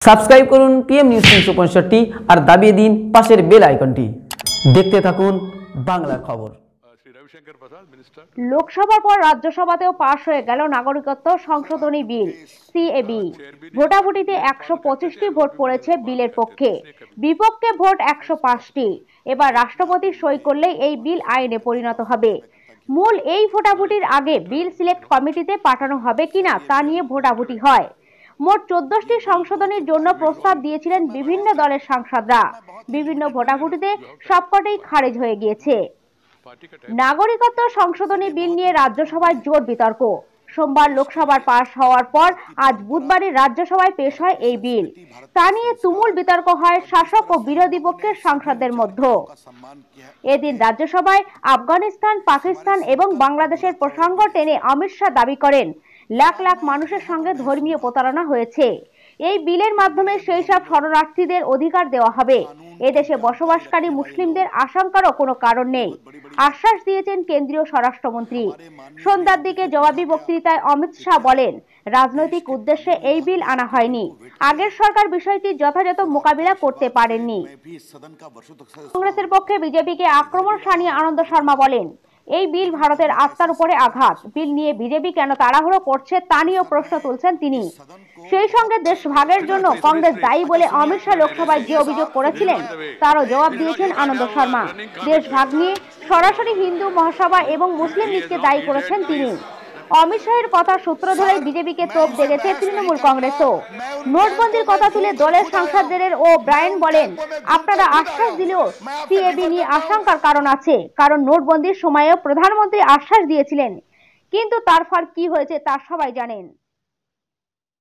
Subscribe করুন PM news 365 আর দাবিয়ে দিন পাশের বেল আইকনটি। দেখতে থাকুন বাংলার খবর। লোকসভার পর রাজ্যসভাতেও পাশ হয়ে গেল নাগরিকত্ব সংশোধনী বিল সিএবি। ভোটাভুটিতে 125টি ভোট পড়েছে বিলের পক্ষে, বিপক্ষে ভোট 105টি। এবার রাষ্ট্রপতি সই করলেই এই বিল আইনে পরিণত হবে। মূল এই ভোটাভুটির আগে বিল সিলেক্ট কমিটিতে পাঠানো হবে কিনা তা নিয়ে ভোটাভুটি হয়। মোট 14টি সংশোধনীর জন্য প্রস্তাব দিয়েছিলেন বিভিন্ন দলের সাংসদরা। বিভিন্ন ভোটাভুটিতে সবকটাই খারিজ হয়ে গিয়েছে। নাগরিকত্ব সংশোধনী বিল নিয়ে রাজ্যসভায় জোর বিতর্ক। সোমবার লোকসভার পাশ হওয়ার পর আজ বুধবারই রাজ্যসভায় পেশ হয় এই বিল। তা নিয়ে তুমুল বিতর্ক হয় শাসক ও বিরোধী পক্ষের সাংসদদের মধ্যে। এদিন রাজ্যসভায় আফগানিস্তান, পাকিস্তান এবং বাংলাদেশের প্রসঙ্গ টেনে অমিত শাহ দাবি করেন, লাখ লাখ মানুষের সঙ্গে ধর্মীয় প্রতারণা হয়েছে। এই বিলের মাধ্যমে সেই সব শরণার্থীদের অধিকার দেওয়া হবে। এদেশে বসবাসকারী মুসলিমদের আশঙ্কারও কোনো কারণ নেই, আশ্বাস দিয়েছেন কেন্দ্রীয় স্বরাষ্ট্রমন্ত্রী। সন্ধ্যার দিকে জবাবি বক্তৃতায় অমিত শাহ বলেন, রাজনৈতিক উদ্দেশ্যে এই বিল আনা হয়নি। আগের সরকার বিষয়টির যথাযথ মোকাবিলা করতে পারেননি। কংগ্রেসের পক্ষে বিজেপিকে আক্রমণ শানিয়ে আনন্দ শর্মা বলেন, এই বিল ভারতের আস্থার উপরে আঘাত। বিল নিয়ে বিজেপি কেন তাড়াহুড়ো করছে তা নিয়েও প্রশ্ন তুলছেন তিনি। সেই সঙ্গে দেশ ভাগের জন্য কংগ্রেস দায়ী বলে অমিত শাহ লোকসভায় যে অভিযোগ করেছিলেন তারও জবাব দিয়েছেন আনন্দ শর্মা। দেশ ভাগ নিয়ে সরাসরি হিন্দু মহাসভা এবং মুসলিম লীগকে দায়ী করেছেন তিনি। অমিত শাহের কথা সূত্র ধরে বিজেপিকে তোপ দেগেছে তৃণমূল কংগ্রেসও। নোটবন্দির কথা তুলে দলের সাংসদদের ও ব্রায়েন বলেন, আপনারা আশ্বাস দিলেও সিএবি নিয়ে আশঙ্কার কারণ আছে, কারণ নোটবন্দির সময়েও প্রধানমন্ত্রী আশ্বাস দিয়েছিলেন, কিন্তু তার ফল কি হয়েছে তা সবাই জানেন।